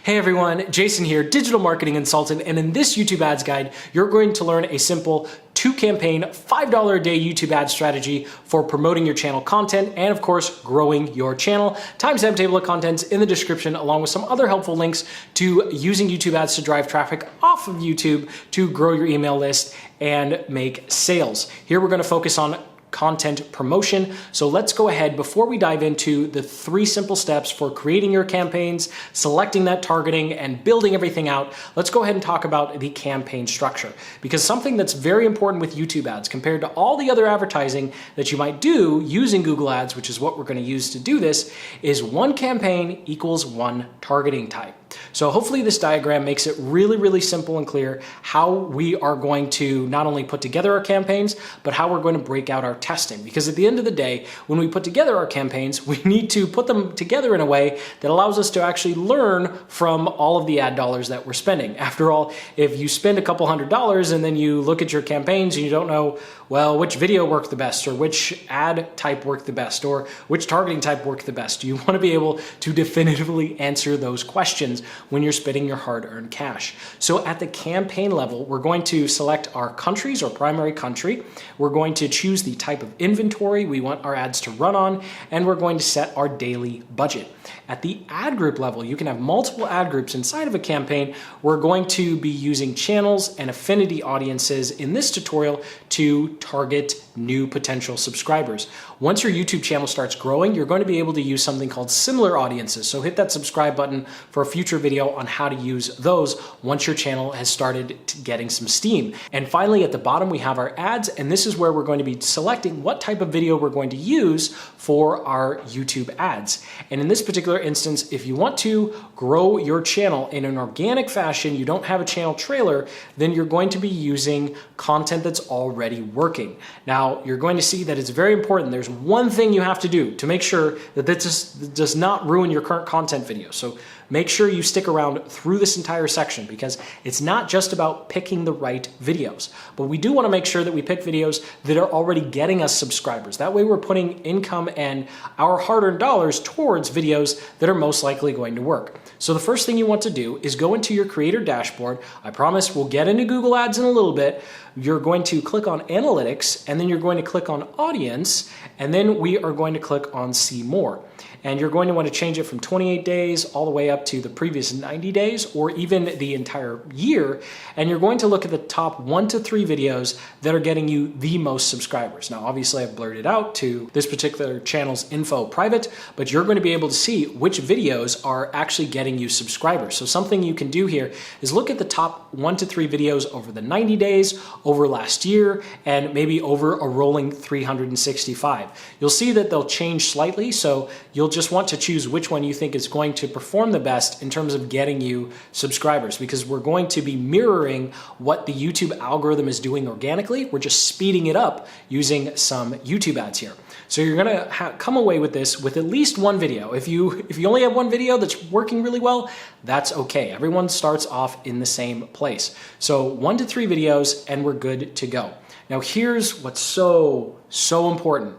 Hey everyone, Jason here, digital marketing consultant, and in this YouTube ads guide, you're going to learn a simple 2-campaign, $5 a day YouTube ad strategy for promoting your channel content and of course, growing your channel. Timestamp table of contents in the description, along with some other helpful links to using YouTube ads to drive traffic off of YouTube to grow your email list and make sales. Here we're gonna focus on content promotion. So let's go ahead before we dive into the 3 simple steps for creating your campaigns, selecting that targeting, and building everything out. Let's go ahead and talk about the campaign structure, because something that's very important with YouTube ads compared to all the other advertising that you might do using Google Ads, which is what we're going to use to do this, is 1 campaign equals 1 targeting type. So hopefully this diagram makes it really simple and clear how we are going to not only put together our campaigns, but how we're going to break out our testing. Because at the end of the day, when we put together our campaigns, we need to put them together in a way that allows us to actually learn from all of the ad dollars that we're spending. After all, if you spend a couple $100s and then you look at your campaigns and you don't know, well, which video worked the best, or which ad type worked the best, or which targeting type worked the best, you want to be able to definitively answer those questions when you're spending your hard-earned cash. So at the campaign level, we're going to select our countries or primary country. We're going to choose the type of inventory we want our ads to run on, and we're going to set our daily budget. At the ad group level, you can have multiple ad groups inside of a campaign. We're going to be using channels and affinity audiences in this tutorial to target new potential subscribers. Once your YouTube channel starts growing, you're going to be able to use something called similar audiences. So hit that subscribe button for a future video on how to use those once your channel has started getting some steam. And finally, at the bottom, we have our ads, and this is where we're going to be selecting what type of video we're going to use for our YouTube ads. And in this particular instance, if you want to grow your channel in an organic fashion, you don't have a channel trailer, then you're going to be using content that's already working. Now, you're going to see that it's very important. There's one thing you have to do to make sure that this does not ruin your current content video. So make sure you stick around through this entire section, because it's not just about picking the right videos, but we do want to make sure that we pick videos that are already getting us subscribers. That way we're putting income and our hard-earned dollars towards videos that are most likely going to work. So the first thing you want to do is go into your creator dashboard. I promise we'll get into Google Ads in a little bit. You're going to click on Analytics, and then you're going to click on Audience, and then we are going to click on See More. And you're going to want to change it from 28 days all the way up to the previous 90 days, or even the entire year. And you're going to look at the top 1 to 3 videos that are getting you the most subscribers. Now, obviously I've blurred it out to this particular channel's info private, but you're going to be able to see which videos are actually getting you subscribers. So something you can do here is look at the top 1 to 3 videos over the 90 days, over last year, and maybe over a rolling 365. You'll see that they'll change slightly, so you'll just want to choose which one you think is going to perform the best in terms of getting you subscribers, because we're going to be mirroring what the YouTube algorithm is doing organically. We're just speeding it up using some YouTube ads here. So you're gonna come away with this with at least 1 video. If you only have 1 video that's working really well, that's okay. Everyone starts off in the same place. So 1 to 3 videos and we're good to go. Now here's what's so important.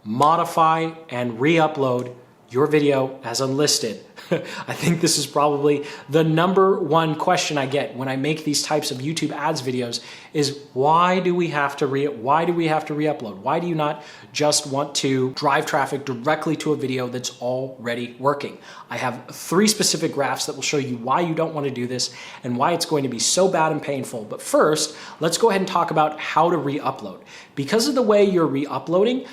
Modify and re-upload your video as unlisted. I think this is probably the #1 question I get when I make these types of YouTube ads videos is why do we have to re-upload? Why do you not just want to drive traffic directly to a video that's already working? I have 3 specific graphs that will show you why you don't want to do this and why it's going to be so bad and painful. But first, let's go ahead and talk about how to re-upload. Because of the way you're re-uploading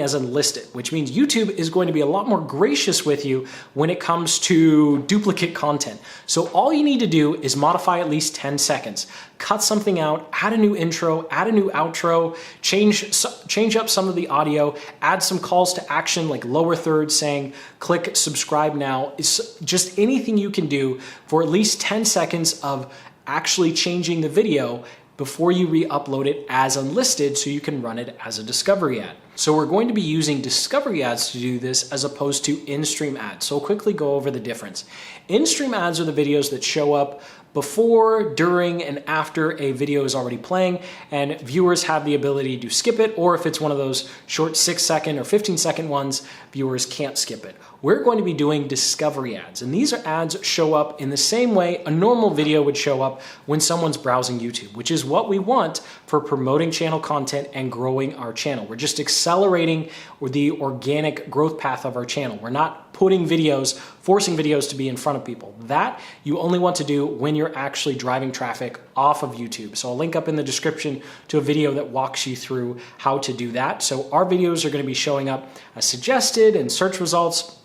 as unlisted, which means YouTube is going to be a lot more gracious with you when it comes to duplicate content. So all you need to do is modify at least 10 seconds. Cut something out, add a new intro, add a new outro, change up some of the audio, add some calls to action like lower third saying click subscribe now. It's just anything you can do for at least 10 seconds of actually changing the video before you re-upload it as unlisted so you can run it as a discovery ad. So we're going to be using discovery ads to do this as opposed to in-stream ads. So I'll quickly go over the difference. In-stream ads are the videos that show up before, during, and after a video is already playing, and viewers have the ability to skip it, or if it's one of those short 6-second or 15-second ones, viewers can't skip it. We're going to be doing discovery ads, and these are ads that show up in the same way a normal video would show up when someone's browsing YouTube, which is what we want for promoting channel content and growing our channel. We're just accelerating the organic growth path of our channel. We're not putting videos, forcing videos to be in front of people. That you only want to do when you're actually driving traffic off of YouTube. So I'll link up in the description to a video that walks you through how to do that. So our videos are going to be showing up as suggested and search results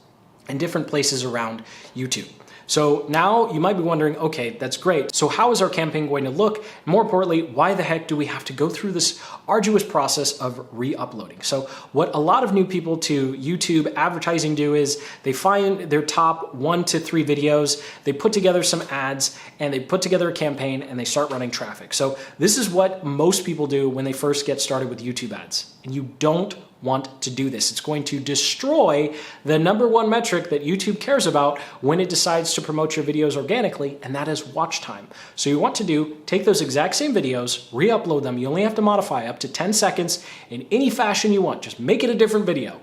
in different places around YouTube. So now you might be wondering, okay, that's great. So how is our campaign going to look? More importantly, why the heck do we have to go through this arduous process of re-uploading? So what a lot of new people to YouTube advertising do is they find their top 1 to 3 videos, they put together some ads, and they put together a campaign and they start running traffic. So this is what most people do when they first get started with YouTube ads. And you don't want to do this. It's going to destroy the #1 metric that YouTube cares about when it decides to promote your videos organically, and that is watch time. So you want to do, take those exact same videos, re-upload them. You only have to modify up to 10 seconds in any fashion you want. Just make it a different video.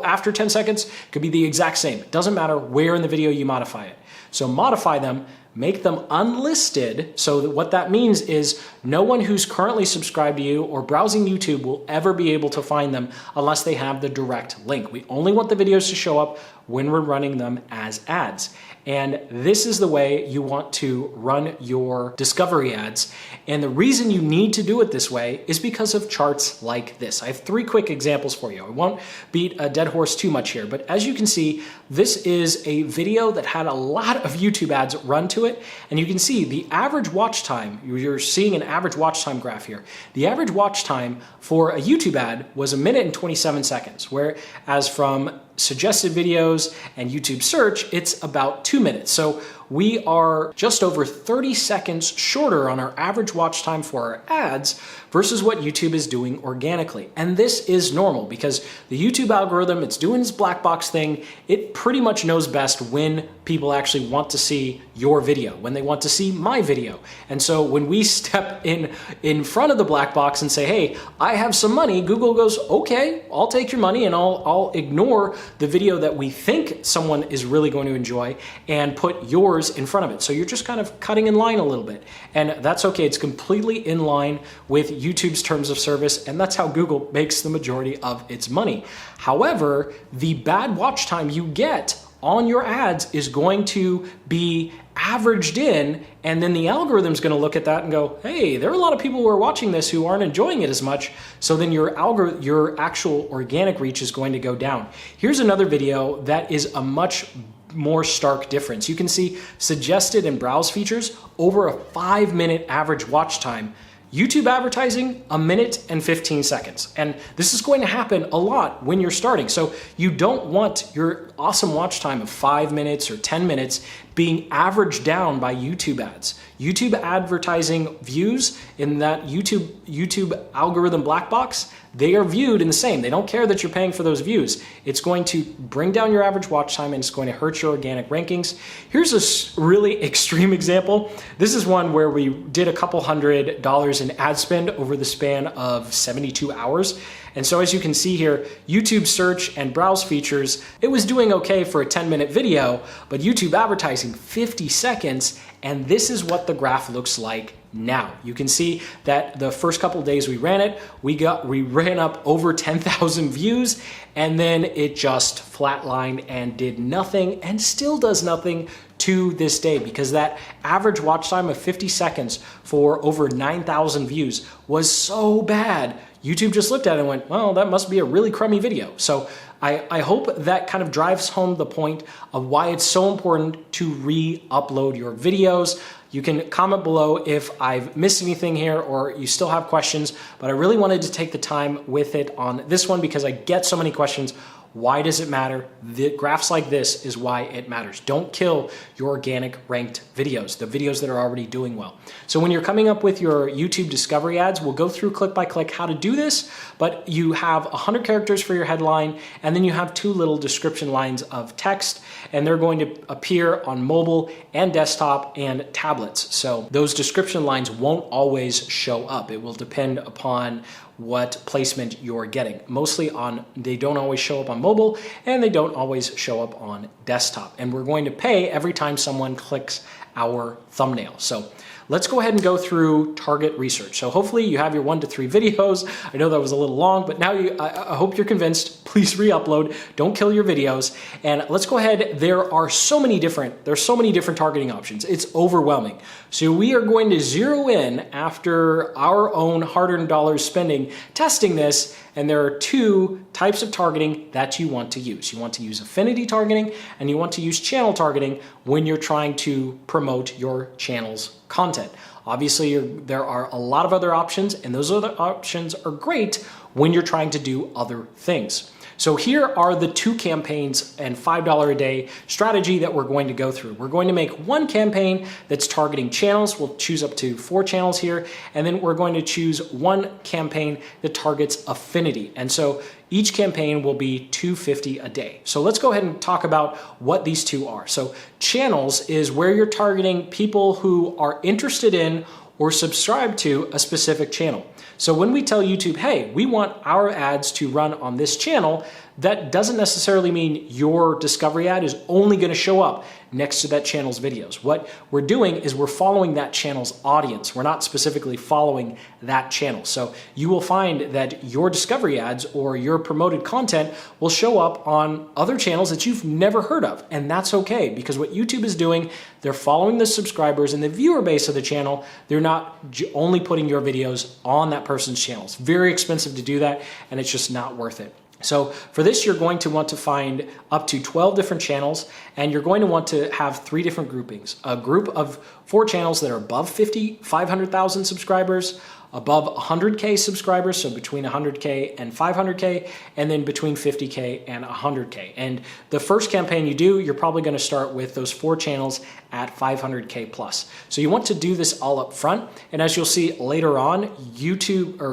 After 10 seconds, it could be the exact same. It doesn't matter where in the video you modify it. So modify them, make them unlisted. So that what that means is no one who's currently subscribed to you or browsing YouTube will ever be able to find them unless they have the direct link. We only want the videos to show up when we're running them as ads. And this is the way you want to run your discovery ads. And the reason you need to do it this way is because of charts like this. I have 3 quick examples for you. I won't beat a dead horse too much here, but as you can see, this is a video that had a lot of YouTube ads run to it. And you can see the average watch time, you're seeing an average watch time graph here. The average watch time for a YouTube ad was 1 minute and 27 seconds, whereas from suggested videos and YouTube search, it's about 2 minutes. So we are just over 30 seconds shorter on our average watch time for our ads versus what YouTube is doing organically. And this is normal because the YouTube algorithm, it's doing its black box thing. It pretty much knows best when people actually want to see your video, when they want to see my video. And so when we step in front of the black box and say, hey, I have some money, Google goes, okay, I'll take your money and I'll ignore the video that we think someone is really going to enjoy and put yours in front of it. So you're just kind of cutting in line a little bit. And that's okay. It's completely in line with YouTube's terms of service, and that's how Google makes the majority of its money. However, the bad watch time you get on your ads is going to be averaged in, and then the algorithm's going to look at that and go, hey, there are a lot of people who are watching this who aren't enjoying it as much, so then your actual organic reach is going to go down. Here's another video that is a much more stark difference. You can see suggested and browse features over a 5-minute average watch time. YouTube advertising, 1 minute and 15 seconds. And this is going to happen a lot when you're starting. So you don't want your awesome watch time of 5 minutes or 10 minutes being averaged down by YouTube ads. YouTube advertising views in that YouTube algorithm black box, they are viewed in the same. They don't care that you're paying for those views. It's going to bring down your average watch time and it's going to hurt your organic rankings. Here's a really extreme example. This is one where we did a couple $100 in ad spend over the span of 72 hours. And so as you can see here, YouTube search and browse features, it was doing okay for a 10-minute video, but YouTube advertising 50 seconds, and this is what the graph looks like now. You can see that the first couple days we ran it, we ran up over 10,000 views, and then it just flatlined and did nothing, and still does nothing to this day, because that average watch time of 50 seconds for over 9,000 views was so bad. YouTube just looked at it and went, well, that must be a really crummy video. So I hope that kind of drives home the point of why it's so important to re-upload your videos. You can comment below if I've missed anything here or you still have questions, but I really wanted to take the time with it on this one because I get so many questions. Why does it matter? The graphs like this is why it matters. Don't kill your organic ranked videos, the videos that are already doing well. So when you're coming up with your YouTube discovery ads, we'll go through click by click how to do this, but you have 100 characters for your headline, and then you have 2 little description lines of text, and they're going to appear on mobile and desktop and tablets. So those description lines won't always show up. It will depend upon what placement you're getting. Mostly they don't always show up on mobile, and they don't always show up on desktop. And we're going to pay every time someone clicks our thumbnail. So let's go ahead and go through target research. So hopefully you have your 1 to 3 videos. I know that was a little long, but now I hope you're convinced. Please re-upload. Don't kill your videos. And let's go ahead. There's so many different targeting options. It's overwhelming. So we are going to zero in after our own hard-earned dollars spending testing this. And there are 2 types of targeting that you want to use. You want to use affinity targeting, and you want to use channel targeting when you're trying to promote your channel's content. Obviously, there are a lot of other options, and those other options are great when you're trying to do other things. So here are the 2 campaigns and $5 a day strategy that we're going to go through. We're going to make one campaign that's targeting channels. We'll choose up to 4 channels here, and then we're going to choose one campaign that targets affinity. And so each campaign will be $250 a day. So let's go ahead and talk about what these 2 are. So channels is where you're targeting people who are interested in or subscribe to a specific channel. So when we tell YouTube, hey, we want our ads to run on this channel, that doesn't necessarily mean your discovery ad is only going to show up next to that channel's videos. What we're doing is we're following that channel's audience. We're not specifically following that channel. So you will find that your discovery ads or your promoted content will show up on other channels that you've never heard of. And that's okay, because what YouTube is doing, they're following the subscribers and the viewer base of the channel. They're not only putting your videos on that person's channel. It's very expensive to do that, and it's just not worth it. So for this, you're going to want to find up to 12 different channels, and you're going to want to have 3 different groupings. A group of 4 channels that are above 500,000 subscribers, above 100K subscribers, so between 100K and 500K, and then between 50K and 100K. And the first campaign you do, you're probably going to start with those 4 channels at 500K plus. So you want to do this all up front. And as you'll see later on,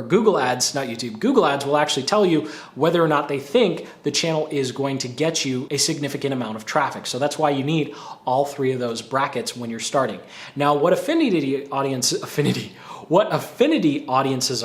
Google Ads will actually tell you whether or not they think the channel is going to get you a significant amount of traffic. So that's why you need all 3 of those brackets when you're starting. Now, what affinity audiences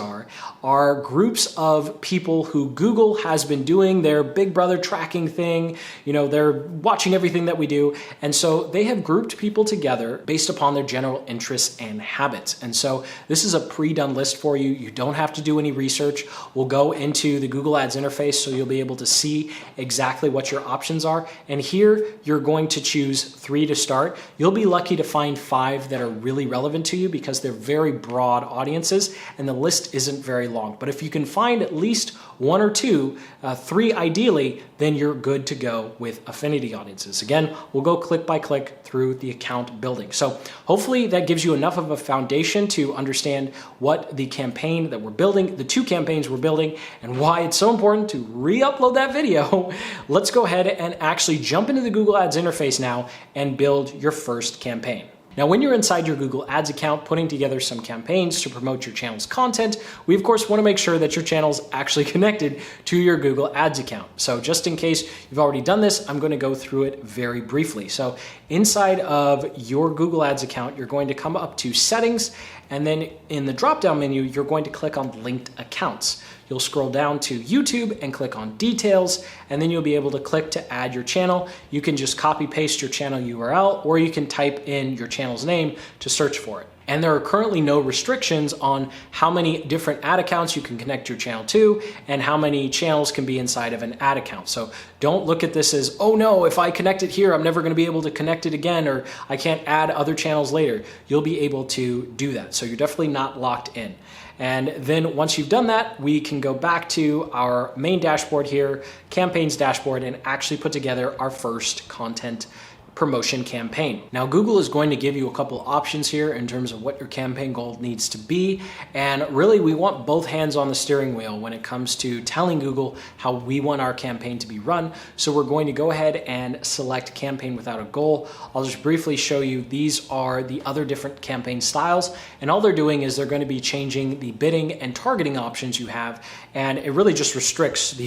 are groups of people who Google has been doing their Big Brother tracking thing. You know, they're watching everything that we do. And so they have grouped people together based upon their general interests and habits. And so this is a pre-done list for you. You don't have to do any research. We'll go into the Google Ads interface so you'll be able to see exactly what your options are. And here you're going to choose 3 to start. You'll be lucky to find 5 that are really relevant to you because they're very broad audiences and the list isn't very long. But if you can find at least 1 or 2, 3 ideally, then you're good to go with affinity audiences. Again, we'll go click by click through the account building. So hopefully that gives you enough of a foundation to understand what the campaign that we're building, the 2 campaigns we're building, and why it's so important to re-upload that video. Let's go ahead and actually jump into the Google Ads interface now and build your first campaign. Now, when you're inside your Google Ads account putting together some campaigns to promote your channel's content, we of course want to make sure that your channel is actually connected to your Google Ads account. So just in case you've already done this, I'm going to go through it very briefly. So inside of your Google Ads account, you're going to come up to Settings, and then in the drop-down menu, you're going to click on Linked Accounts. You'll scroll down to YouTube and click on Details, and then you'll be able to click to add your channel. You can just copy paste your channel URL, or you can type in your channel's name to search for it. And there are currently no restrictions on how many different ad accounts you can connect your channel to and how many channels can be inside of an ad account. So don't look at this as, oh no, if I connect it here, I'm never going to be able to connect it again, or I can't add other channels later. You'll be able to do that. So you're definitely not locked in. And then once you've done that, we can go back to our main dashboard here, campaigns dashboard, and actually put together our first content promotion campaign. Now, Google is going to give you a couple options here in terms of what your campaign goal needs to be. And really, we want both hands on the steering wheel when it comes to telling Google how we want our campaign to be run. So we're going to go ahead and select campaign without a goal. I'll just briefly show you, these are the other different campaign styles. And all they're doing is they're going to be changing the bidding and targeting options you have. And it really just restricts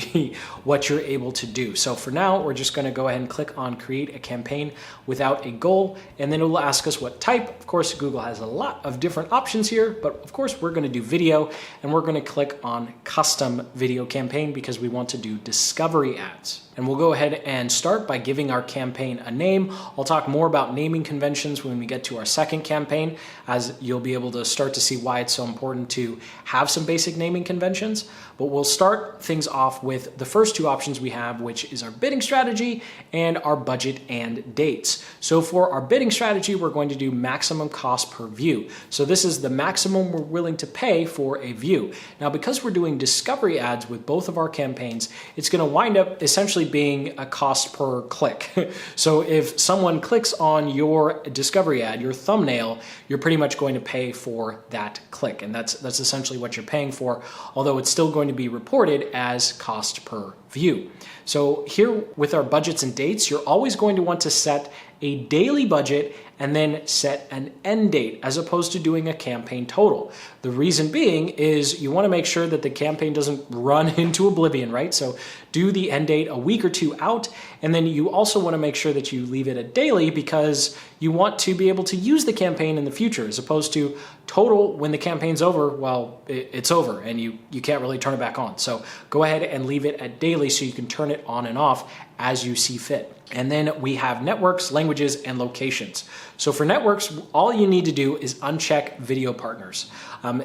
what you're able to do. So for now, we're just going to go ahead and click on create a campaign without a goal, and then it will ask us what type. Of course, Google has a lot of different options here, but of course we're going to do video, and we're going to click on custom video campaign because we want to do discovery ads. And we'll go ahead and start by giving our campaign a name. I'll talk more about naming conventions when we get to our second campaign, as you'll be able to start to see why it's so important to have some basic naming conventions. But we'll start things off with the first two options we have, which is our bidding strategy and our budget and dates. So for our bidding strategy, we're going to do maximum cost per view. So this is the maximum we're willing to pay for a view. Now, because we're doing discovery ads with both of our campaigns, it's going to wind up essentially being a cost per click. So if someone clicks on your discovery ad, your thumbnail, you're pretty much going to pay for that click. And that's essentially what you're paying for, although it's still going to be reported as cost per view. So here with our budgets and dates, you're always going to want to set a daily budget and then set an end date as opposed to doing a campaign total. The reason being is you want to make sure that the campaign doesn't run into oblivion, right? So do the end date a week or two out, and then you also want to make sure that you leave it at daily because you want to be able to use the campaign in the future as opposed to total when the campaign's over. Well, it's over and you can't really turn it back on. So go ahead and leave it at daily so you can turn it on and off as you see fit. And then we have networks, languages, and locations. So for networks, all you need to do is uncheck video partners.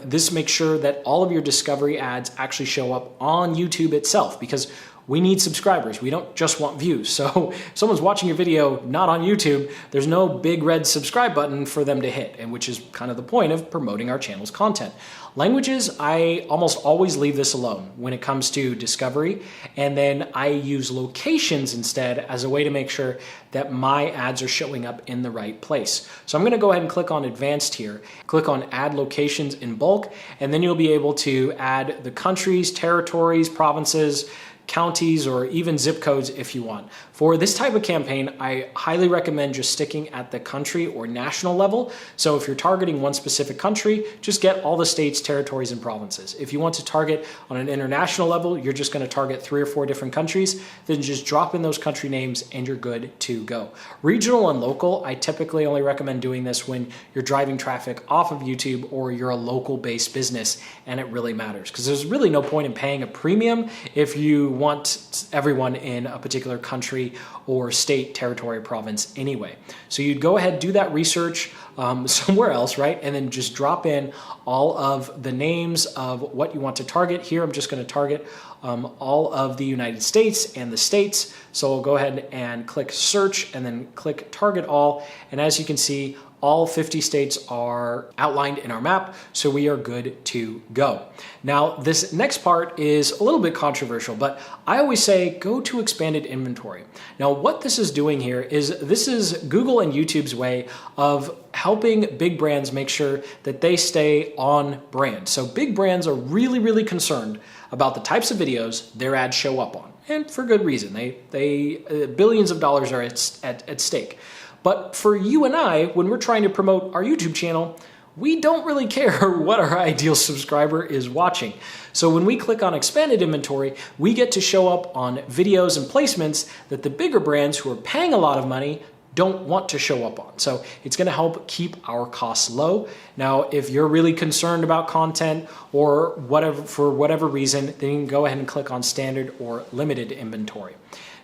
This makes sure that all of your discovery ads actually show up on YouTube itself, because we need subscribers. We don't just want views. So if someone's watching your video not on YouTube, there's no big red subscribe button for them to hit, and which is kind of the point of promoting our channel's content. Languages, I almost always leave this alone when it comes to discovery, and then I use locations instead as a way to make sure that my ads are showing up in the right place. So I'm going to go ahead and click on advanced here, click on add locations in bulk, and then you'll be able to add the countries, territories, provinces, counties, or even zip codes if you want. For this type of campaign, I highly recommend just sticking at the country or national level. So if you're targeting one specific country, just get all the states, territories, and provinces. If you want to target on an international level, you're just going to target 3 or 4 different countries, then just drop in those country names and you're good to go. Regional and local, I typically only recommend doing this when you're driving traffic off of YouTube or you're a local-based business and it really matters, because there's really no point in paying a premium if you want everyone in a particular country or state, territory, or province anyway. So you'd go ahead, do that research somewhere else, right? And then just drop in all of the names of what you want to target. Here, I'm just going to target all of the United States and the states. So I'll go ahead and click search and then click target all. And as you can see, all 50 states are outlined in our map, so we are good to go. Now, this next part is a little bit controversial, but I always say go to expanded inventory. Now, what this is doing here is this is Google and YouTube's way of helping big brands make sure that they stay on brand. So big brands are really, really concerned about the types of videos their ads show up on, and for good reason. They billions of dollars are at stake. But for you and I, when we're trying to promote our YouTube channel, we don't really care what our ideal subscriber is watching. So when we click on expanded inventory, we get to show up on videos and placements that the bigger brands who are paying a lot of money don't want to show up on. So it's going to help keep our costs low. Now, if you're really concerned about content or whatever, for whatever reason, then you can go ahead and click on standard or limited inventory.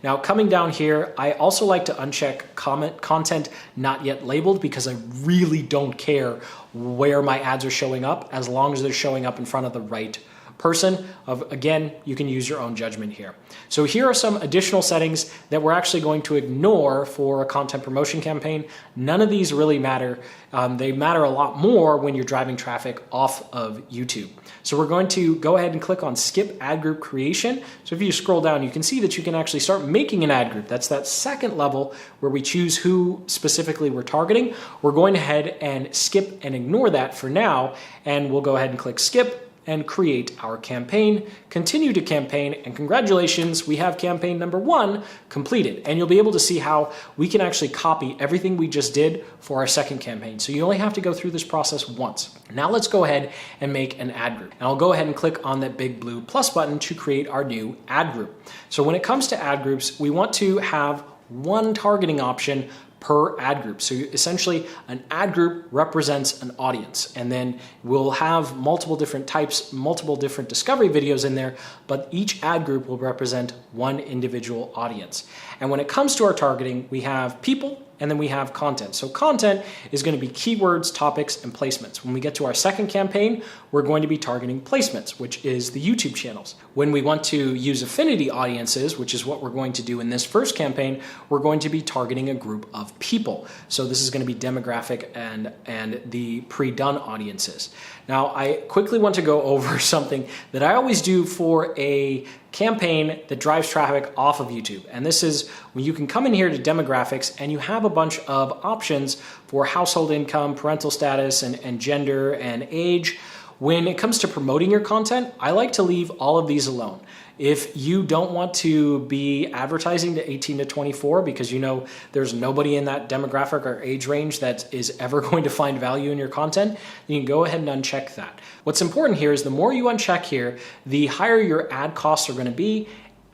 Now, coming down here, I also like to uncheck content not yet labeled, because I really don't care where my ads are showing up as long as they're showing up in front of the right person. Again, you can use your own judgment here. So here are some additional settings that we're actually going to ignore for a content promotion campaign. None of these really matter. They matter a lot more when you're driving traffic off of YouTube. So we're going to go ahead and click on skip ad group creation. So if you scroll down, you can see that you can actually start making an ad group. That's that second level where we choose who specifically we're targeting. We're going ahead and skip and ignore that for now, and we'll go ahead and click skip and create our campaign, continue to campaign, and congratulations, we have campaign number 1 completed. And you'll be able to see how we can actually copy everything we just did for our second campaign. So you only have to go through this process once. Now let's go ahead and make an ad group. And I'll go ahead and click on that big blue plus button to create our new ad group. So when it comes to ad groups, we want to have one targeting option per ad group. So essentially an ad group represents an audience, and then we'll have multiple different types, multiple different discovery videos in there, but each ad group will represent one individual audience. And when it comes to our targeting, we have people and then we have content. So content is going to be keywords, topics, and placements. When we get to our second campaign, we're going to be targeting placements, which is the YouTube channels. When we want to use affinity audiences, which is what we're going to do in this first campaign, we're going to be targeting a group of people. So this is going to be demographic and the pre-done audiences. Now, I quickly want to go over something that I always do for a campaign that drives traffic off of YouTube. And this is when you can come in here to demographics and you have a bunch of options for household income, parental status, and gender and age. When it comes to promoting your content, I like to leave all of these alone. If you don't want to be advertising to 18 to 24 because you know there's nobody in that demographic or age range that is ever going to find value in your content, you can go ahead and uncheck that. What's important here is the more you uncheck here, the higher your ad costs are going to be.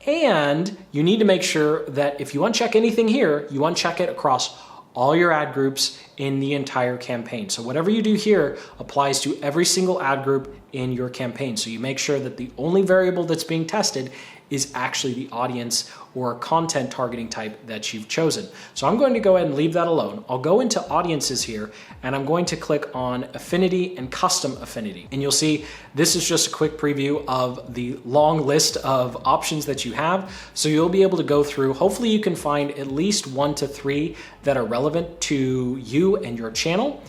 And you need to make sure that if you uncheck anything here, you uncheck it across all your ad groups in the entire campaign. So whatever you do here applies to every single ad group in your campaign. So you make sure that the only variable that's being tested is actually the audience or content targeting type that you've chosen. So I'm going to go ahead and leave that alone. I'll go into audiences here and I'm going to click on affinity and custom affinity. And you'll see this is just a quick preview of the long list of options that you have. So you'll be able to go through, hopefully you can find at least 1 to 3 that are relevant to you and your channel.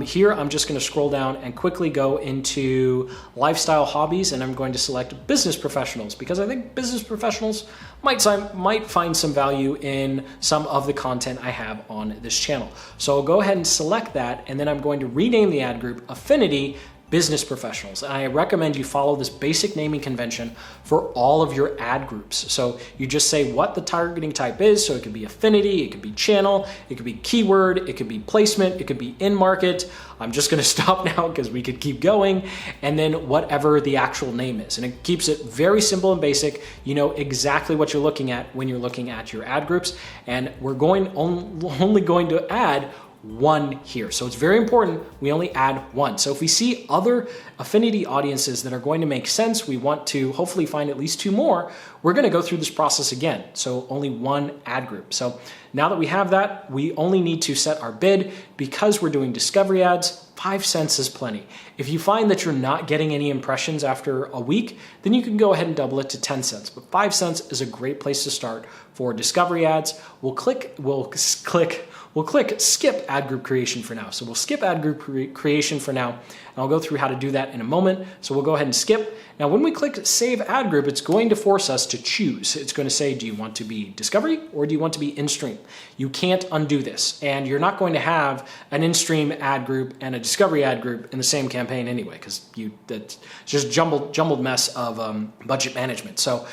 Here, I'm just going to scroll down and quickly go into lifestyle hobbies, and I'm going to select business professionals because I think business professionals might find some value in some of the content I have on this channel. So I'll go ahead and select that, and then I'm going to rename the ad group Affinity Business Professionals. And I recommend you follow this basic naming convention for all of your ad groups. So you just say what the targeting type is. So it could be affinity, it could be channel, it could be keyword, it could be placement, it could be in market. I'm just going to stop now because we could keep going. And then whatever the actual name is. And it keeps it very simple and basic. You know exactly what you're looking at when you're looking at your ad groups. And we're only going to add 1 here. So it's very important we only add 1. So if we see other affinity audiences that are going to make sense, we want to hopefully find at least 2 more, we're going to go through this process again. So only 1 ad group. So now that we have that, we only need to set our bid. Because we're doing discovery ads, 5 cents is plenty. If you find that you're not getting any impressions after a week, then you can go ahead and double it to 10 cents. But 5 cents is a great place to start for discovery ads. We'll click skip ad group creation for now. So we'll skip ad group creation for now. And I'll go through how to do that in a moment. So we'll go ahead and skip. Now, when we click save ad group, it's going to force us to choose. It's going to say, do you want to be discovery or do you want to be in-stream? You can't undo this. And you're not going to have an in-stream ad group and a discovery ad group in the same campaign anyway, because that's just jumbled mess of budget management. So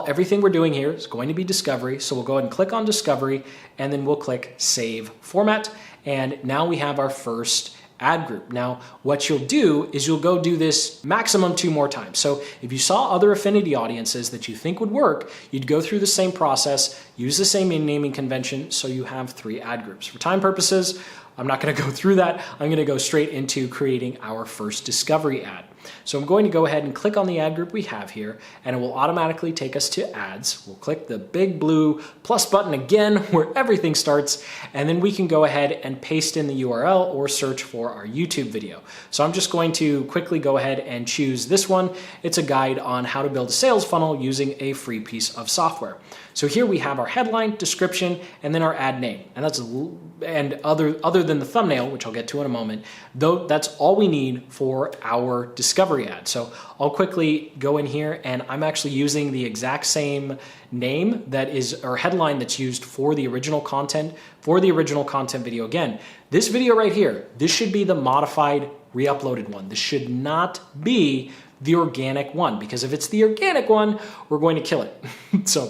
everything we're doing here is going to be discovery. So we'll go ahead and click on discovery and then we'll click save format. And now we have our first ad group. Now, what you'll do is you'll go do this maximum 2 more times. So if you saw other affinity audiences that you think would work, you'd go through the same process, use the same naming convention, so you have 3 ad groups. For time purposes, I'm not going to go through that. I'm going to go straight into creating our first discovery ad. So I'm going to go ahead and click on the ad group we have here, and it will automatically take us to ads. We'll click the big blue plus button again where everything starts, and then we can go ahead and paste in the URL or search for our YouTube video. So I'm just going to quickly go ahead and choose this one. It's a guide on how to build a sales funnel using a free piece of software. So here we have our headline, description, and then our ad name. And other than the thumbnail, which I'll get to in a moment, though that's all we need for our discovery ad. So I'll quickly go in here, and I'm actually using the exact same name that is, or headline that's used for the original content, video. Again, this video right here, this should be the modified, re-uploaded one. This should not be the organic one, because if it's the organic one, we're going to kill it. So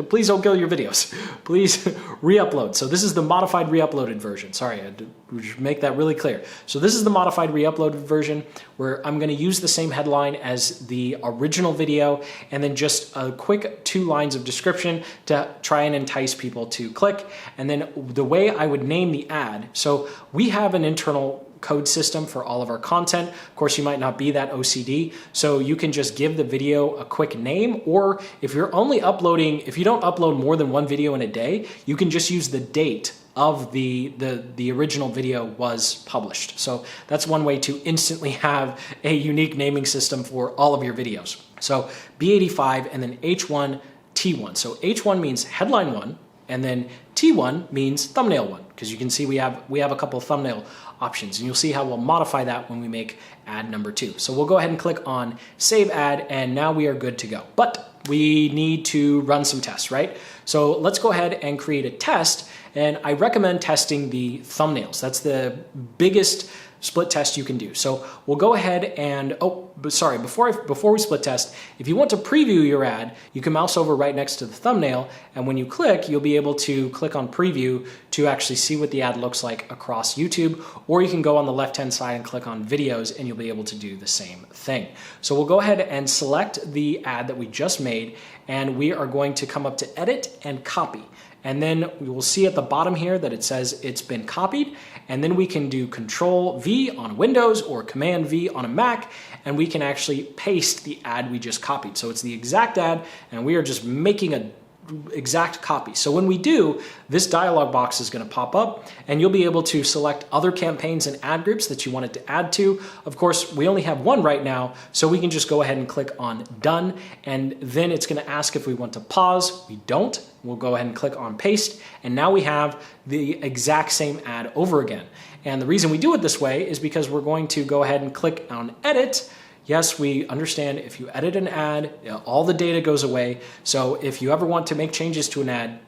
please don't kill your videos. Please re-upload. So this is the modified re-uploaded version. Sorry, I had to make that really clear. So this is the modified re-uploaded version where I'm going to use the same headline as the original video, and then just a quick 2 lines of description to try and entice people to click. And then the way I would name the ad. So we have an internal code system for all of our content. Of course, you might not be that OCD, so you can just give the video a quick name, or if you don't upload more than 1 video in a day, you can just use the date of the original video was published. So that's one way to instantly have a unique naming system for all of your videos. So B85 and then H1, T1. So H1 means headline 1, and then T1 means thumbnail 1, because you can see we have a couple of thumbnail options, and you'll see how we'll modify that when we make ad number 2. So we'll go ahead and click on save ad, and now we are good to go. But we need to run some tests, right? So let's go ahead and create a test, and I recommend testing the thumbnails. That's the biggest split test you can do. So we'll go ahead and, before we split test, if you want to preview your ad, you can mouse over right next to the thumbnail, and when you click, you'll be able to click on preview to actually see what the ad looks like across YouTube, or you can go on the left-hand side and click on videos, and you'll be able to do the same thing. So we'll go ahead and select the ad that we just made, and we are going to come up to edit and copy. And then we will see at the bottom here that it says it's been copied, and then we can do Control V on Windows or Command V on a Mac, and we can actually paste the ad we just copied. So it's the exact ad, and we are just making a exact copy. So when we do, this dialog box is going to pop up, and you'll be able to select other campaigns and ad groups that you wanted to add to. Of course, we only have one right now, so we can just go ahead and click on done, and then it's going to ask if we want to pause. We don't. We'll go ahead and click on paste, and now we have the exact same ad over again. And the reason we do it this way is because we're going to go ahead and click on edit. Yes, we understand if you edit an ad, all the data goes away. So if you ever want to make changes to an ad,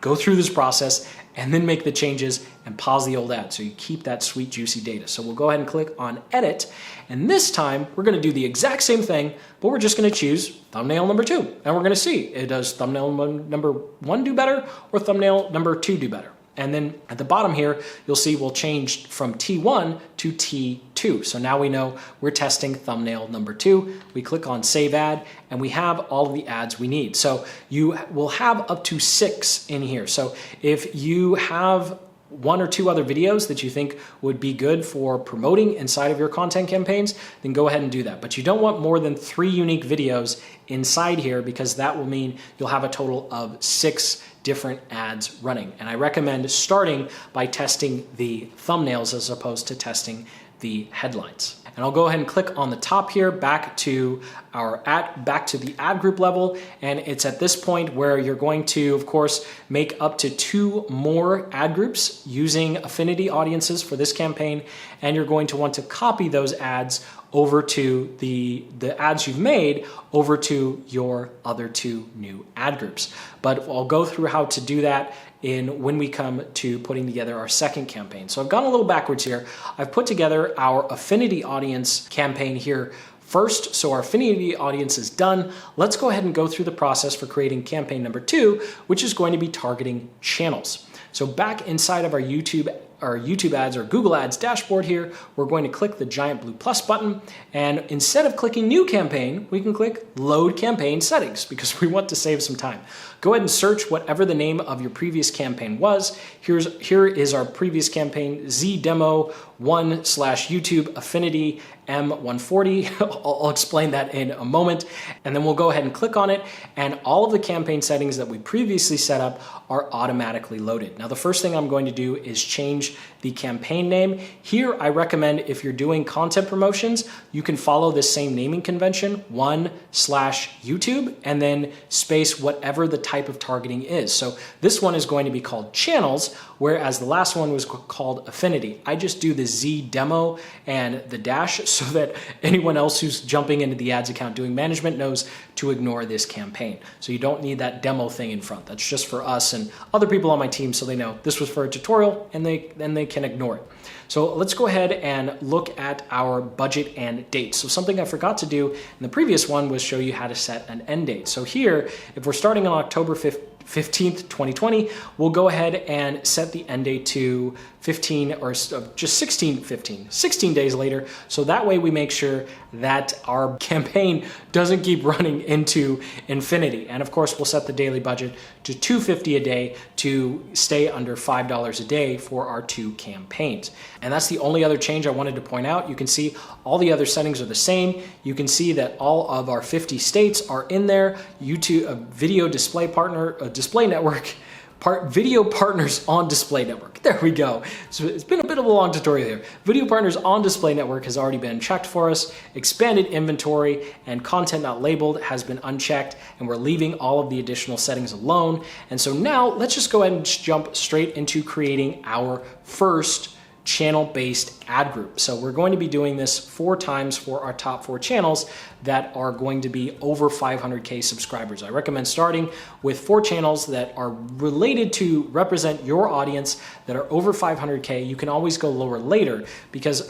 go through this process and then make the changes and pause the old ad so you keep that sweet, juicy data. So we'll go ahead and click on edit. And this time we're going to do the exact same thing, but we're just going to choose thumbnail number 2. And we're going to see, does thumbnail number 1 do better or thumbnail number 2 do better? And then at the bottom here, you'll see we'll change from T1 to T2. So now we know we're testing thumbnail number 2. We click on save ad, and we have all of the ads we need. So you will have up to 6 in here. So if you have 1 or 2 other videos that you think would be good for promoting inside of your content campaigns, then go ahead and do that. But you don't want more than 3 unique videos inside here, because that will mean you'll have a total of 6 different ads running. And I recommend starting by testing the thumbnails as opposed to testing the headlines. And I'll go ahead and click on the top here, back to the ad group level. And it's at this point where you're going to, of course, make up to 2 more ad groups using affinity audiences for this campaign. And you're going to want to copy those ads over to the ads you've made over to your other 2 new ad groups. But I'll go through how to do that when we come to putting together our second campaign. So I've gone a little backwards here. I've put together our affinity audience campaign here first. So our affinity audience is done. Let's go ahead and go through the process for creating campaign number 2, which is going to be targeting channels. So back inside of our YouTube our YouTube ads or Google ads dashboard here, we're going to click the giant blue plus button. And instead of clicking new campaign, we can click load campaign settings because we want to save some time. Go ahead and search whatever the name of your previous campaign was. Here is our previous campaign, ZDemo1/YouTube Affinity M140. I'll explain that in a moment. And then we'll go ahead and click on it, and all of the campaign settings that we previously set up are automatically loaded. Now, the first thing I'm going to do is change the campaign name. Here, I recommend if you're doing content promotions, you can follow the same naming convention, 1/YouTube, and then space whatever the type of targeting is. So this one is going to be called channels, whereas the last one was called affinity. I just do the Z demo and the dash so that anyone else who's jumping into the ads account doing management knows to ignore this campaign. So you don't need that demo thing in front. That's just for us and other people on my team so they know this was for a tutorial and they can ignore it. So let's go ahead and look at our budget and date. So something I forgot to do in the previous one was show you how to set an end date. So here, if we're starting on October 15th, 2020, we'll go ahead and set the end date to 15 or just 16 days later. So that way we make sure that our campaign doesn't keep running into infinity. And of course, we'll set the daily budget to $2.50 a day to stay under $5 a day for our 2 campaigns. And that's the only other change I wanted to point out. You can see all the other settings are the same. You can see that all of our 50 states are in there. YouTube, a video display partner, a display network, video partners on display network. There we go. So it's been a bit of a long tutorial here. Video partners on display network has already been checked for us. Expanded inventory and content not labeled has been unchecked, and we're leaving all of the additional settings alone. And so now let's just go ahead and jump straight into creating our first channel-based ad group. So we're going to be doing this 4 times for our top 4 channels that are going to be over 500K subscribers. I recommend starting with 4 channels that are related to represent your audience that are over 500K. You can always go lower later because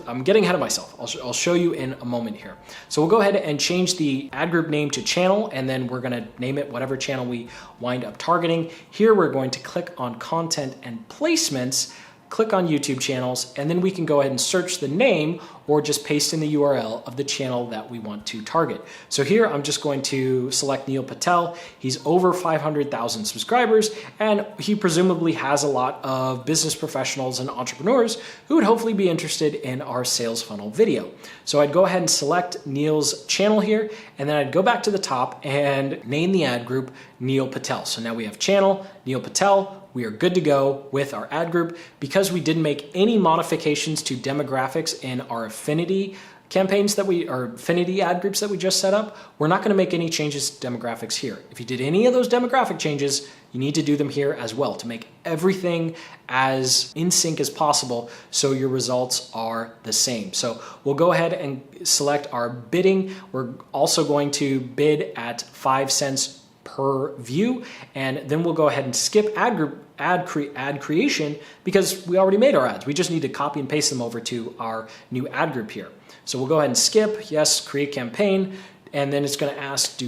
I'm getting ahead of myself. I'll show you in a moment here. So we'll go ahead and change the ad group name to channel, and then we're going to name it whatever channel we wind up targeting. Here we're going to click on content and placements, click on YouTube channels, and then we can go ahead and search the name or just paste in the URL of the channel that we want to target. So here I'm just going to select Neil Patel. He's over 500,000 subscribers, and he presumably has a lot of business professionals and entrepreneurs who would hopefully be interested in our sales funnel video. So I'd go ahead and select Neil's channel here, and then I'd go back to the top and name the ad group Neil Patel. So now we have channel, Neil Patel. We are good to go with our ad group. Because we didn't make any modifications to demographics in our affinity campaigns affinity ad groups that we just set up, we're not going to make any changes to demographics here. If you did any of those demographic changes, you need to do them here as well to make everything as in sync as possible so your results are the same. So we'll go ahead and select our bidding. We're also going to bid at 5 cents per view, and then we'll go ahead and skip ad creation because we already made our ads. We just need to copy and paste them over to our new ad group here. So we'll go ahead and skip, yes, create campaign, and then it's going to ask,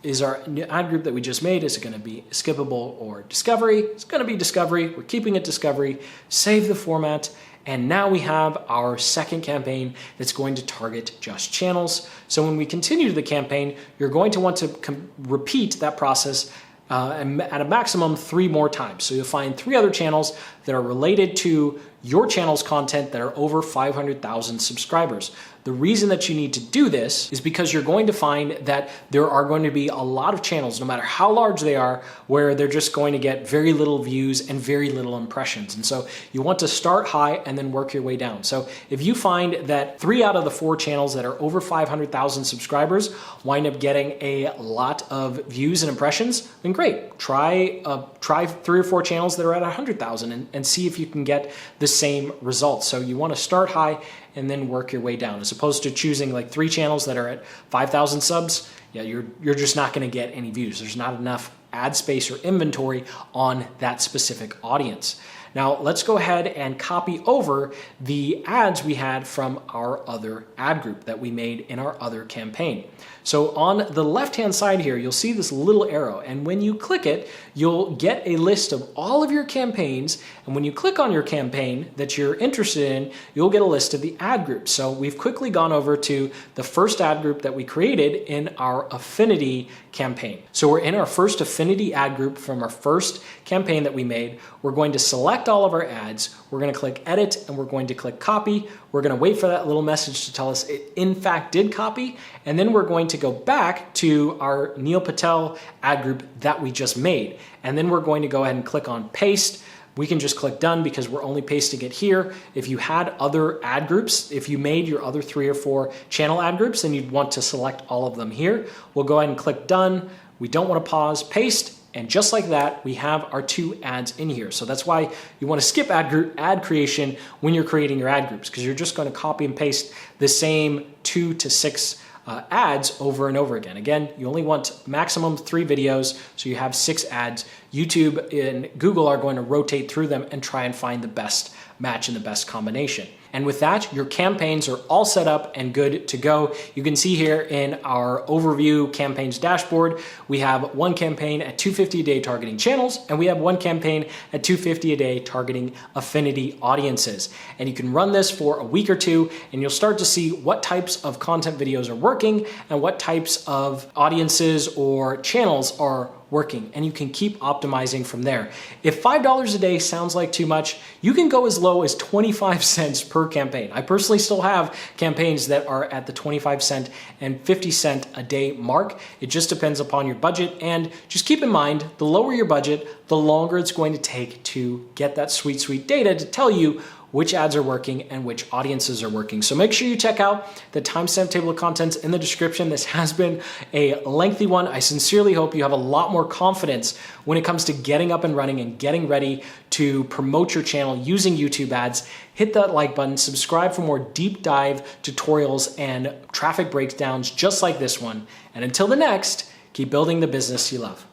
is our new ad group that we just made, is it going to be skippable or discovery? It's going to be discovery. We're keeping it discovery. Save the format. And now we have our second campaign that's going to target just channels. So when we continue the campaign, you're going to want to repeat that process at a maximum 3 more times. So you'll find 3 other channels that are related to your channel's content that are over 500,000 subscribers. The reason that you need to do this is because you're going to find that there are going to be a lot of channels, no matter how large they are, where they're just going to get very little views and very little impressions. And so you want to start high and then work your way down. So if you find that 3 out of the 4 channels that are over 500,000 subscribers wind up getting a lot of views and impressions, then great. Try 3 or 4 channels that are at 100,000 and see if you can get the same results. So you want to start high and then work your way down, as opposed to choosing like 3 channels that are at 5,000 subs. Yeah, you're just not going to get any views. There's not enough ad space or inventory on that specific audience. Now let's go ahead and copy over the ads we had from our other ad group that we made in our other campaign. So on the left-hand side here, you'll see this little arrow, and when you click it, you'll get a list of all of your campaigns, and when you click on your campaign that you're interested in, you'll get a list of the ad groups. So we've quickly gone over to the first ad group that we created in our affinity campaign. So we're in our first affinity ad group from our first campaign that we made. We're going to select all of our ads. We're going to click edit and we're going to click copy. We're going to wait for that little message to tell us it in fact did copy. And then we're going to go back to our Neil Patel ad group that we just made. And then we're going to go ahead and click on paste. We can just click done because we're only pasting it here. If you had other ad groups, if you made your other 3 or 4 channel ad groups, then you'd want to select all of them here. We'll go ahead and click done. We don't want to pause, paste, and just like that, we have our 2 ads in here. So that's why you want to skip ad creation when you're creating your ad groups, because you're just going to copy and paste the same 2 to 6 ads over and over again. Again, you only want maximum 3 videos, so you have 6 ads. YouTube and Google are going to rotate through them and try and find the best match and the best combination. And with that, your campaigns are all set up and good to go. You can see here in our overview campaigns dashboard, we have 1 campaign at $250 a day targeting channels, and we have 1 campaign at $250 a day targeting affinity audiences. And you can run this for a week or 2, and you'll start to see what types of content videos are working and what types of audiences or channels are working, and you can keep optimizing from there. If $5 a day sounds like too much, you can go as low as 25 cents per campaign. I personally still have campaigns that are at the 25 cent and 50 cent a day mark. It just depends upon your budget, and just keep in mind, the lower your budget, the longer it's going to take to get that sweet, sweet data to tell you which ads are working and which audiences are working. So make sure you check out the timestamp table of contents in the description. This has been a lengthy one. I sincerely hope you have a lot more confidence when it comes to getting up and running and getting ready to promote your channel using YouTube ads. Hit that like button, subscribe for more deep dive tutorials and traffic breakdowns just like this one. And until the next, keep building the business you love.